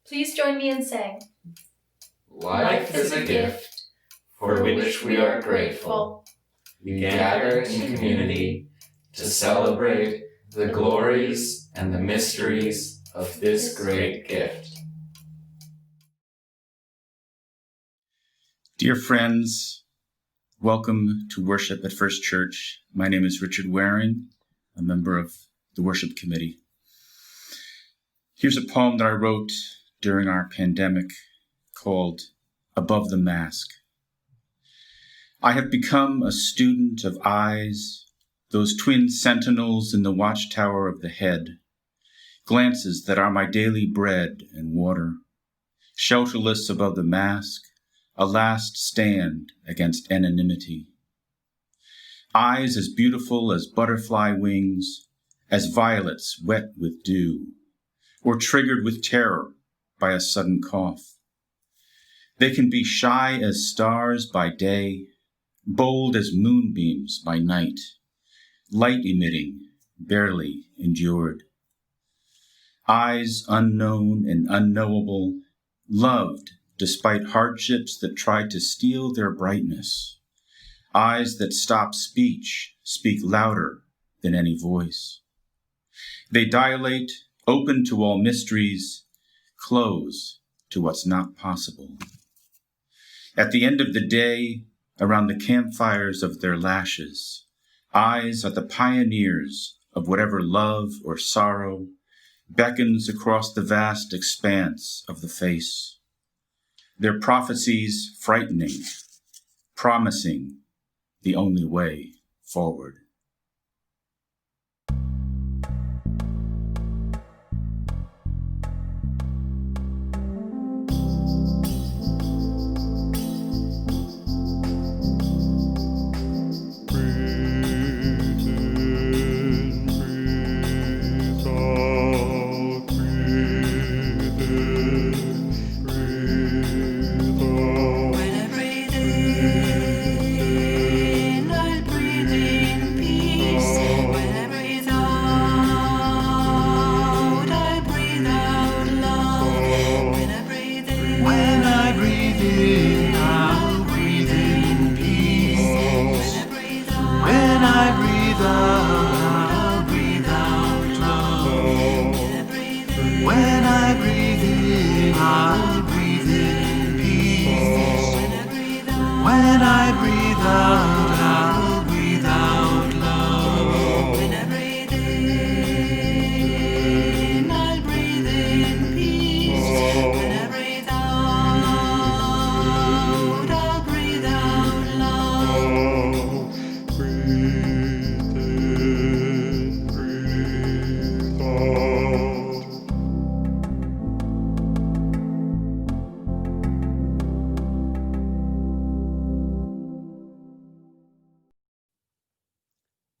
Please join me in saying, Life is a gift for which we are grateful. We gather in community to celebrate the glories and the mysteries of this great gift. Dear friends, welcome to worship at First Church. My name is Richard Waring, a member of the worship committee. Here's a poem that I wrote during our pandemic called Above the Mask. I have become a student of eyes, those twin sentinels in the watchtower of the head, glances that are my daily bread and water, shelterless above the mask, a last stand against anonymity. Eyes as beautiful as butterfly wings, as violets wet with dew, or triggered with terror by a sudden cough. They can be shy as stars by day, bold as moonbeams by night, light emitting, barely endured. Eyes unknown and unknowable, loved despite hardships that tried to steal their brightness. Eyes that stop speech, speak louder than any voice. They dilate, open to all mysteries, close to what's not possible. At the end of the day, around the campfires of their lashes, eyes are the pioneers of whatever love or sorrow beckons across the vast expanse of the face. Their prophecies frightening, promising the only way forward.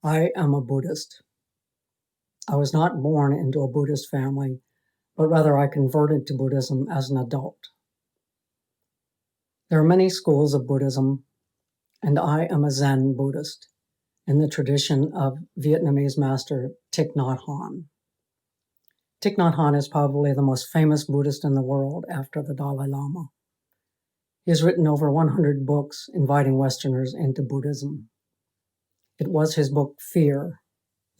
I am a Buddhist. I was not born into a Buddhist family, but rather I converted to Buddhism as an adult. There are many schools of Buddhism, and I am a Zen Buddhist in the tradition of Vietnamese master Thich Nhat Hanh. Thich Nhat Hanh is probably the most famous Buddhist in the world after the Dalai Lama. He has written over 100 books inviting Westerners into Buddhism. It was his book, Fear,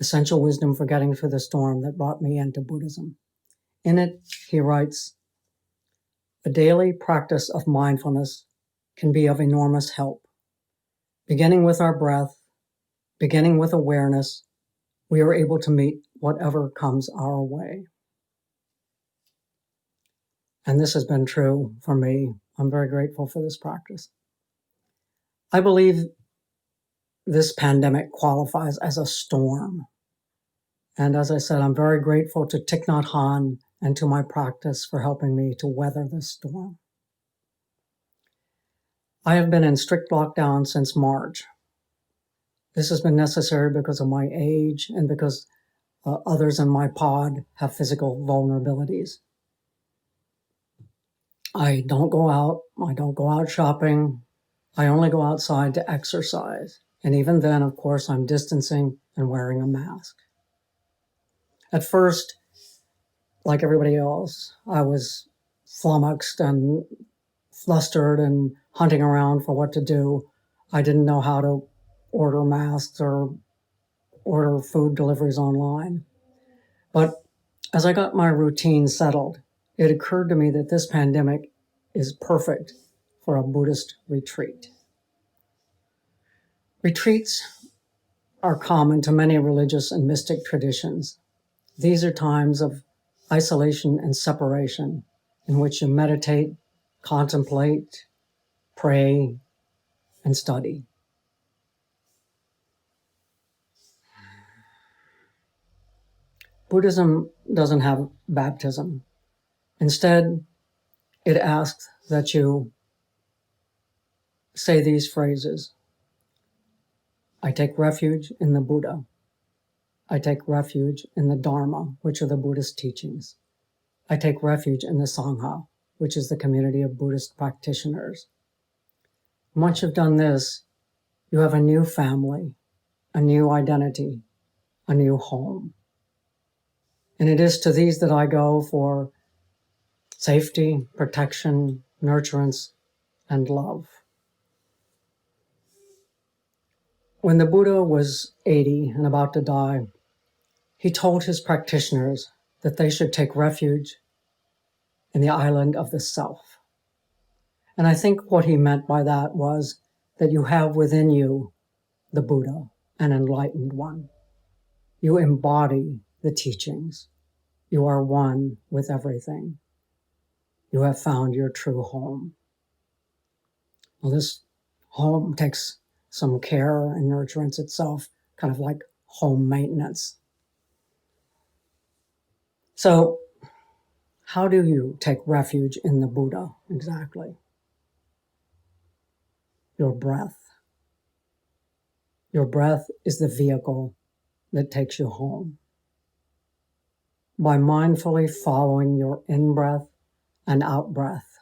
Essential Wisdom for Getting Through the Storm, that brought me into Buddhism. In it, he writes, "A daily practice of mindfulness can be of enormous help. Beginning with our breath, beginning with awareness, we are able to meet whatever comes our way." And this has been true for me. I'm very grateful for this practice. I believe this pandemic qualifies as a storm. And as I said, I'm very grateful to Thich Nhat Hanh and to my practice for helping me to weather this storm. I have been in strict lockdown since March. This has been necessary because of my age and because others in my pod have physical vulnerabilities. I don't go out shopping. I only go outside to exercise. And even then, of course, I'm distancing and wearing a mask. At first, like everybody else, I was flummoxed and flustered and hunting around for what to do. I didn't know how to order masks or order food deliveries online. But as I got my routine settled, it occurred to me that this pandemic is perfect for a Buddhist retreat. Retreats are common to many religious and mystic traditions. These are times of isolation and separation in which you meditate, contemplate, pray, and study. Buddhism doesn't have baptism. Instead, it asks that you say these phrases. I take refuge in the Buddha. I take refuge in the Dharma, which are the Buddhist teachings. I take refuge in the Sangha, which is the community of Buddhist practitioners. Once you've done this, you have a new family, a new identity, a new home. And it is to these that I go for safety, protection, nurturance, and love. When the Buddha was 80 and about to die, he told his practitioners that they should take refuge in the island of the self. And I think what he meant by that was that you have within you the Buddha, an enlightened one. You embody the teachings. You are one with everything. You have found your true home. Well, this home takes some care and nurturance itself, kind of like home maintenance. So, how do you take refuge in the Buddha exactly? Your breath. Your breath is the vehicle that takes you home. By mindfully following your in-breath and out-breath,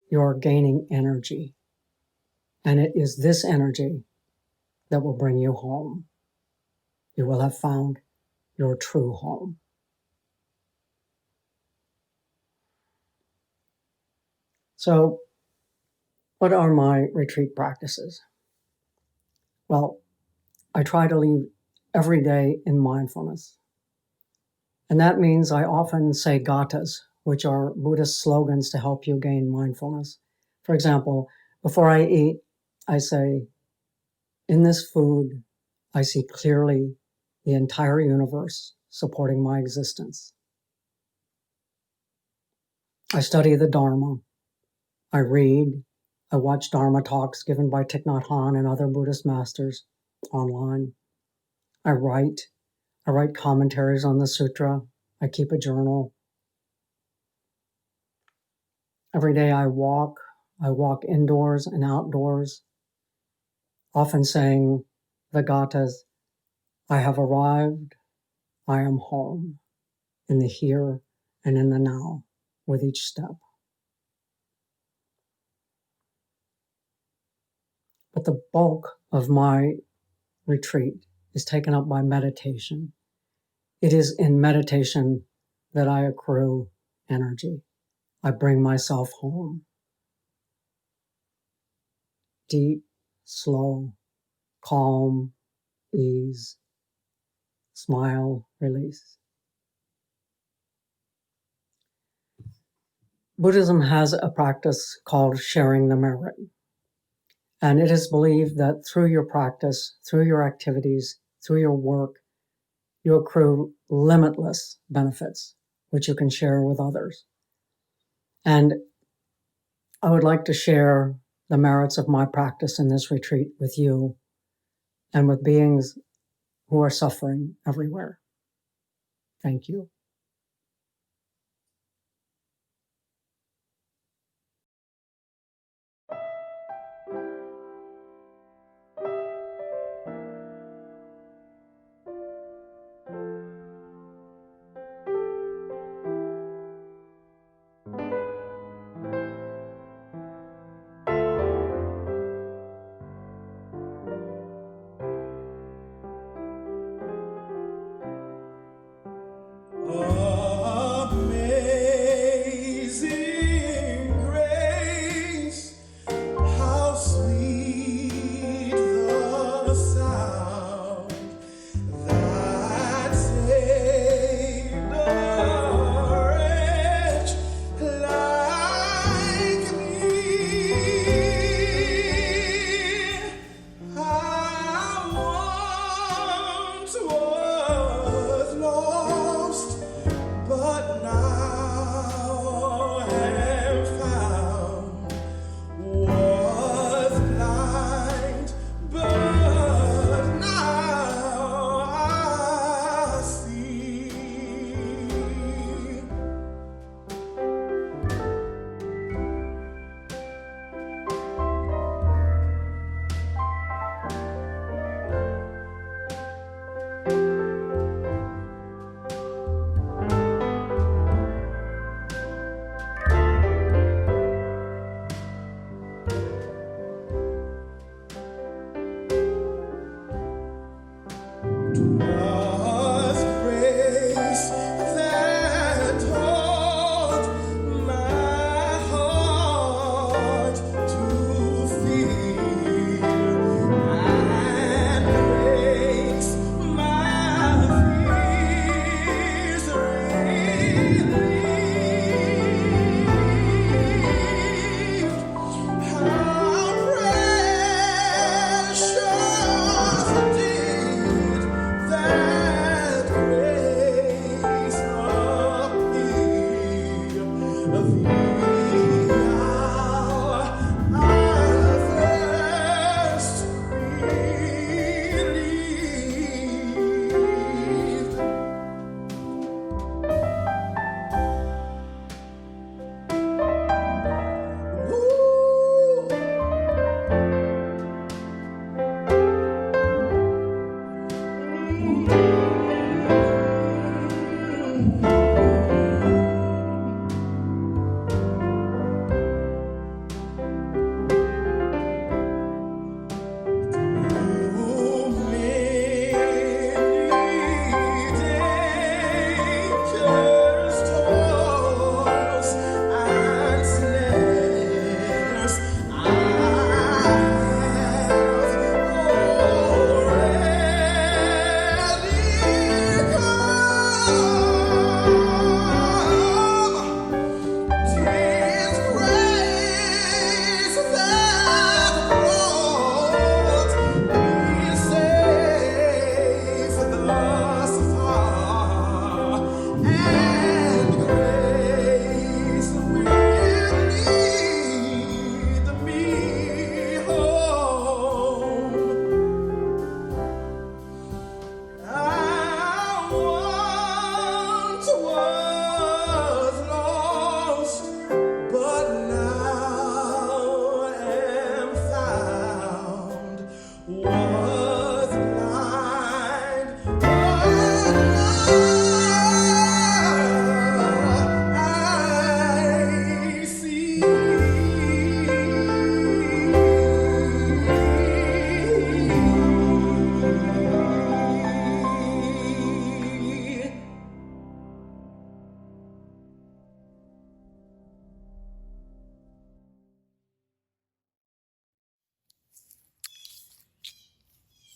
you're gaining energy. And it is this energy that will bring you home. You will have found your true home. So, what are my retreat practices? Well, I try to leave every day in mindfulness. And that means I often say gathas, which are Buddhist slogans to help you gain mindfulness. For example, before I eat, I say, in this food, I see clearly the entire universe supporting my existence. I study the Dharma. I read. I watch Dharma talks given by Thich Nhat Hanh and other Buddhist masters online. I write commentaries on the sutra. I keep a journal. Every day I walk indoors and outdoors, often saying the gathas, I have arrived, I am home, in the here and in the now, with each step. But the bulk of my retreat is taken up by meditation. It is in meditation that I accrue energy. I bring myself home. Deep, slow, calm, ease, smile, release. Buddhism has a practice called sharing the merit. And it is believed that through your practice, through your activities, through your work, you accrue limitless benefits, which you can share with others. And I would like to share the merits of my practice in this retreat with you and with beings who are suffering everywhere. Thank you.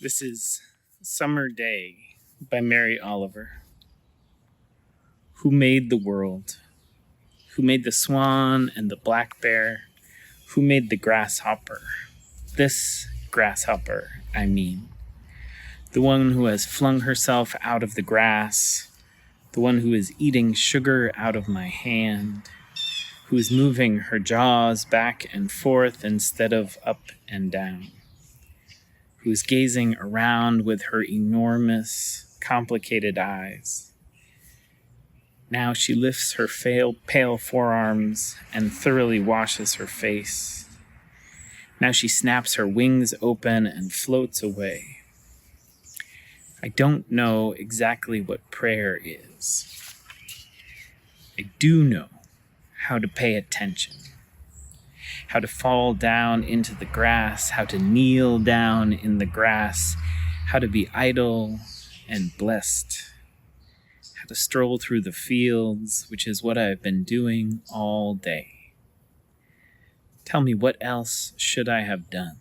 This is Summer Day by Mary Oliver. Who made the world? Who made the swan and the black bear? Who made the grasshopper? This grasshopper, I mean. The one who has flung herself out of the grass. The one who is eating sugar out of my hand. Who is moving her jaws back and forth instead of up and down. Who is gazing around with her enormous, complicated eyes. Now she lifts her pale forearms and thoroughly washes her face. Now she snaps her wings open and floats away. I don't know exactly what prayer is. I do know how to pay attention. How to fall down into the grass, how to kneel down in the grass, how to be idle and blessed, how to stroll through the fields, which is what I've been doing all day. Tell me, what else should I have done?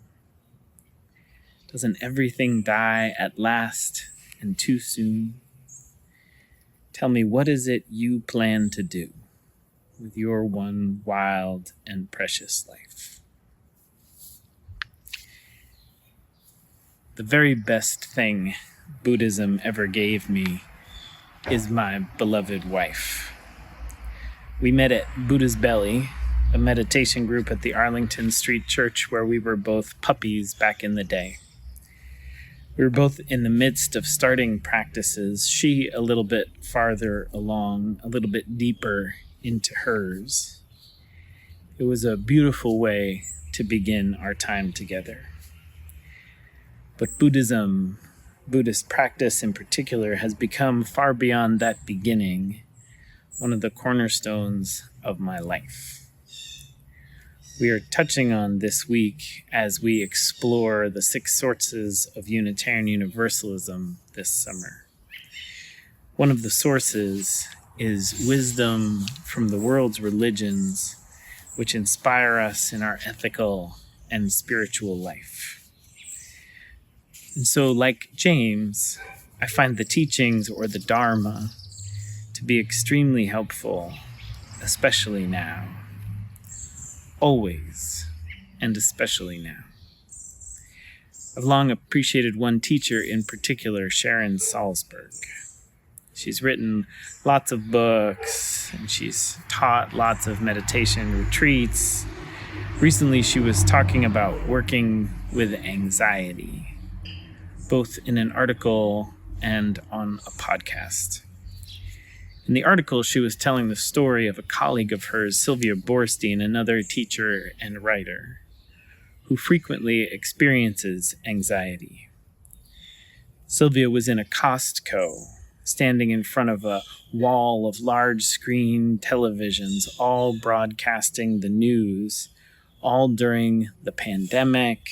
Doesn't everything die at last and too soon? Tell me, what is it you plan to do with your one wild and precious life? The very best thing Buddhism ever gave me is my beloved wife. We met at Buddha's Belly, a meditation group at the Arlington Street Church where we were both puppies back in the day. We were both in the midst of starting practices, she a little bit farther along, a little bit deeper into hers. It was a beautiful way to begin our time together. But Buddhism, Buddhist practice in particular, has become far beyond that beginning, one of the cornerstones of my life. We are touching on this week as we explore the 6 sources of Unitarian Universalism this summer. One of the sources is wisdom from the world's religions, which inspire us in our ethical and spiritual life. And so, like James, I find the teachings or the Dharma to be extremely helpful, especially now. Always, and especially now. I've long appreciated one teacher in particular, Sharon Salzberg. She's written lots of books, and she's taught lots of meditation retreats. Recently, she was talking about working with anxiety, both in an article and on a podcast. In the article, she was telling the story of a colleague of hers, Sylvia Borstein, another teacher and writer, who frequently experiences anxiety. Sylvia was in a Costco standing in front of a wall of large screen televisions, all broadcasting the news, all during the pandemic,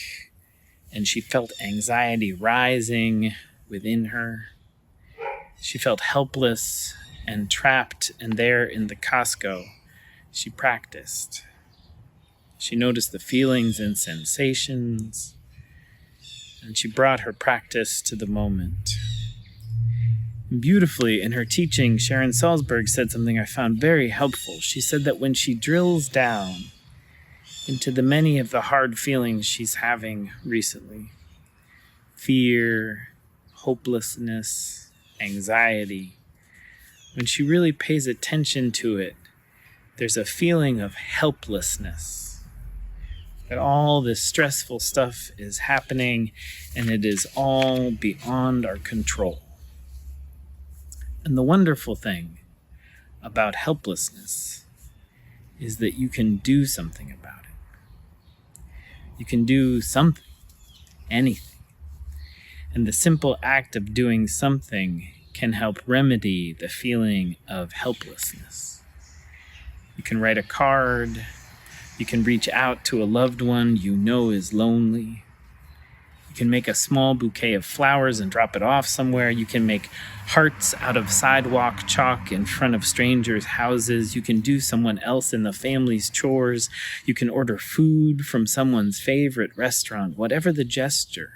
and she felt anxiety rising within her. She felt helpless and trapped, and there in the Costco, she practiced. She noticed the feelings and sensations, and she brought her practice to the moment. Beautifully, in her teaching, Sharon Salzberg said something I found very helpful. She said that when she drills down into the many of the hard feelings she's having recently, fear, hopelessness, anxiety, when she really pays attention to it, there's a feeling of helplessness. That all this stressful stuff is happening and it is all beyond our control. And the wonderful thing about helplessness is that you can do something about it. You can do something, anything. And the simple act of doing something can help remedy the feeling of helplessness. You can write a card. You can reach out to a loved one you know is lonely. You can make a small bouquet of flowers and drop it off somewhere. You can make hearts out of sidewalk chalk in front of strangers' houses. You can do someone else in the family's chores. You can order food from someone's favorite restaurant. Whatever the gesture,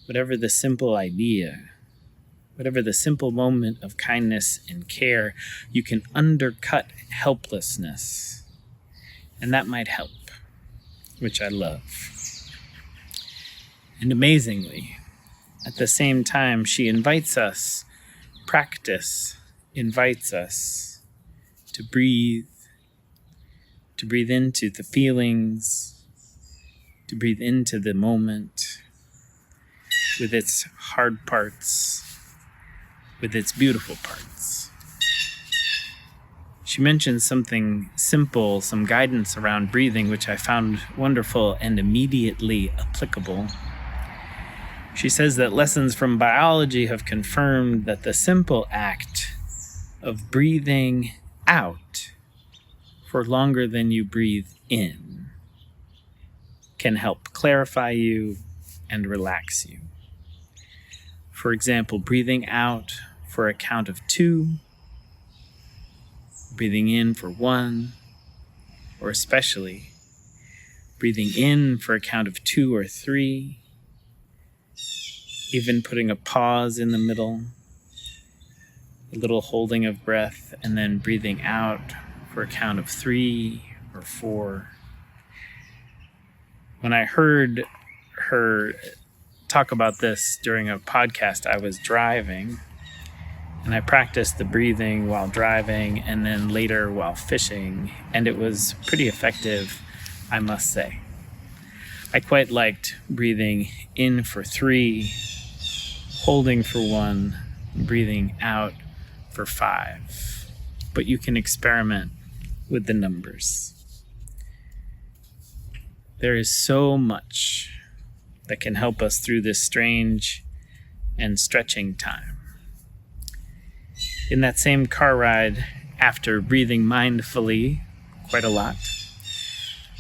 whatever the simple idea, whatever the simple moment of kindness and care, you can undercut helplessness. And that might help, which I love. And amazingly, at the same time, she invites us, practice invites us to breathe into the feelings, to breathe into the moment with its hard parts, with its beautiful parts. She mentioned something simple, some guidance around breathing, which I found wonderful and immediately applicable. She says that lessons from biology have confirmed that the simple act of breathing out for longer than you breathe in can help clarify you and relax you. For example, breathing out for a count of 2, breathing in for 1, or especially breathing in for a count of 2 or 3, even putting a pause in the middle, a little holding of breath, and then breathing out for a count of 3 or 4. When I heard her talk about this during a podcast, I was driving, and I practiced the breathing while driving and then later while fishing, and it was pretty effective, I must say. I quite liked breathing in for 3, holding for 1, breathing out for 5. But you can experiment with the numbers. There is so much that can help us through this strange and stretching time. In that same car ride, after breathing mindfully quite a lot,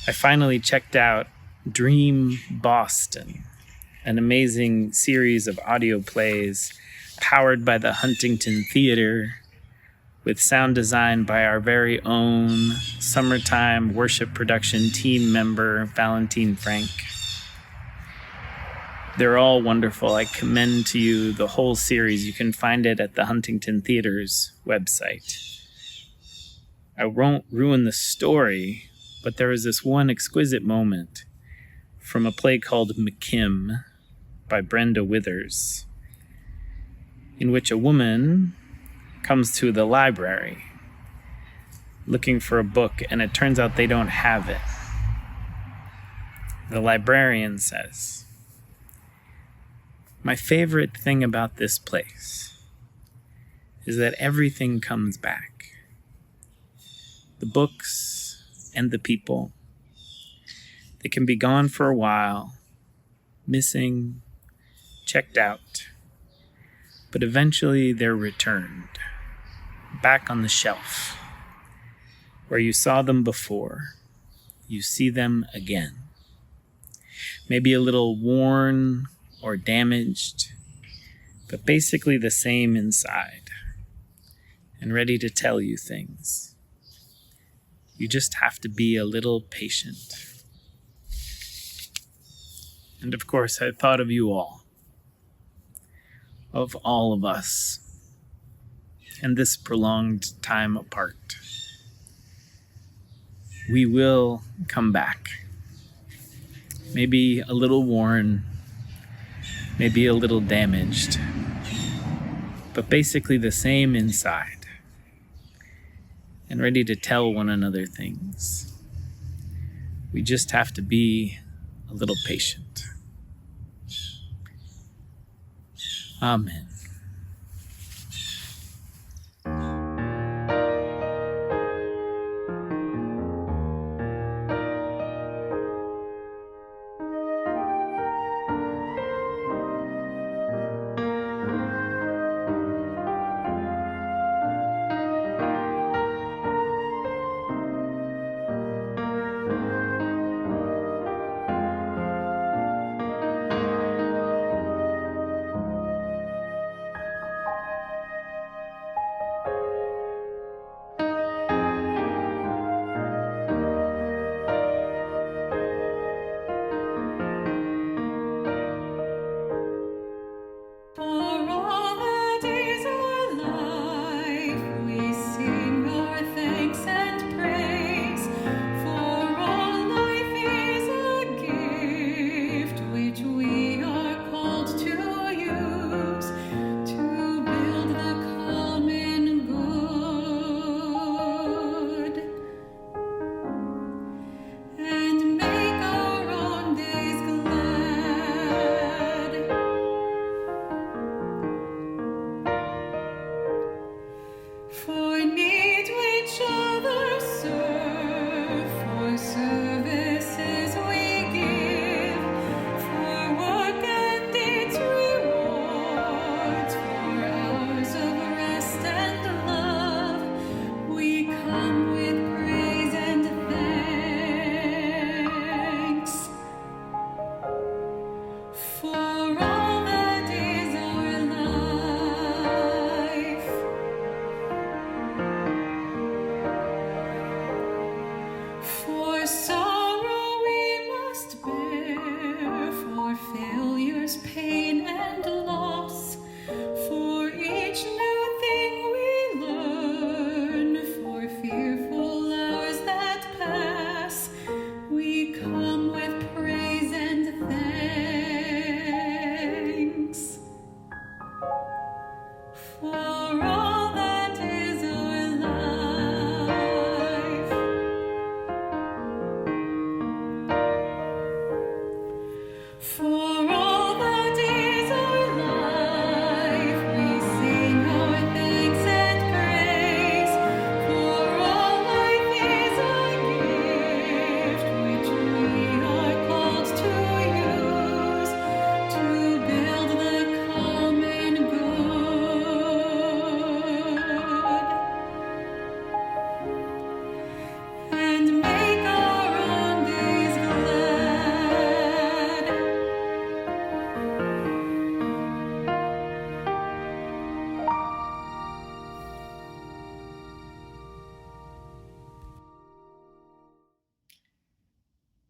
I finally checked out Dream Boston, an amazing series of audio plays powered by the Huntington Theater, with sound design by our very own summertime worship production team member, Valentine Frank. They're all wonderful. I commend to you the whole series. You can find it at the Huntington Theater's website. I won't ruin the story, but there was this one exquisite moment from a play called McKim by Brenda Withers, in which a woman comes to the library looking for a book, and it turns out they don't have it. The librarian says, "My favorite thing about this place is that everything comes back. The books and the people. They can be gone for a while, missing, checked out. But eventually they're returned, back on the shelf. Where you saw them before, you see them again. Maybe a little worn or damaged, but basically the same inside, and ready to tell you things. You just have to be a little patient. And of course, I thought of you all, of all of us, and this prolonged time apart. We will come back. Maybe a little worn, maybe a little damaged, but basically the same inside, and ready to tell one another things. We just have to be a little patient. Amen.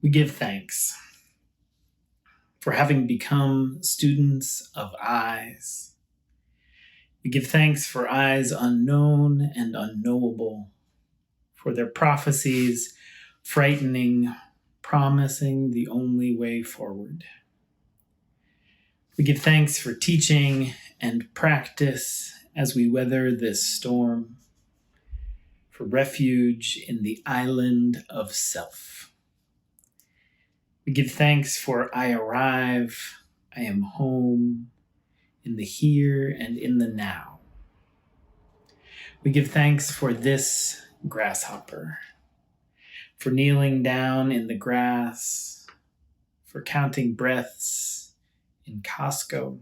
We give thanks for having become students of eyes. We give thanks for eyes unknown and unknowable, for their prophecies frightening, promising the only way forward. We give thanks for teaching and practice as we weather this storm, for refuge in the island of self. We give thanks for I arrive, I am home, in the here and in the now. We give thanks for this grasshopper, for kneeling down in the grass, for counting breaths in Costco,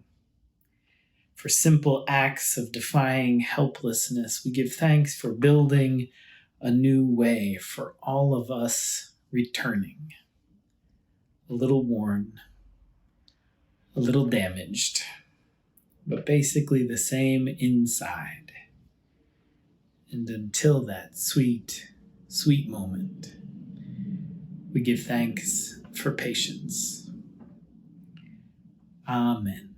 for simple acts of defying helplessness. We give thanks for building a new way, for all of us returning. A little worn, a little damaged, but basically the same inside. And until that sweet, sweet moment, we give thanks for patience. Amen.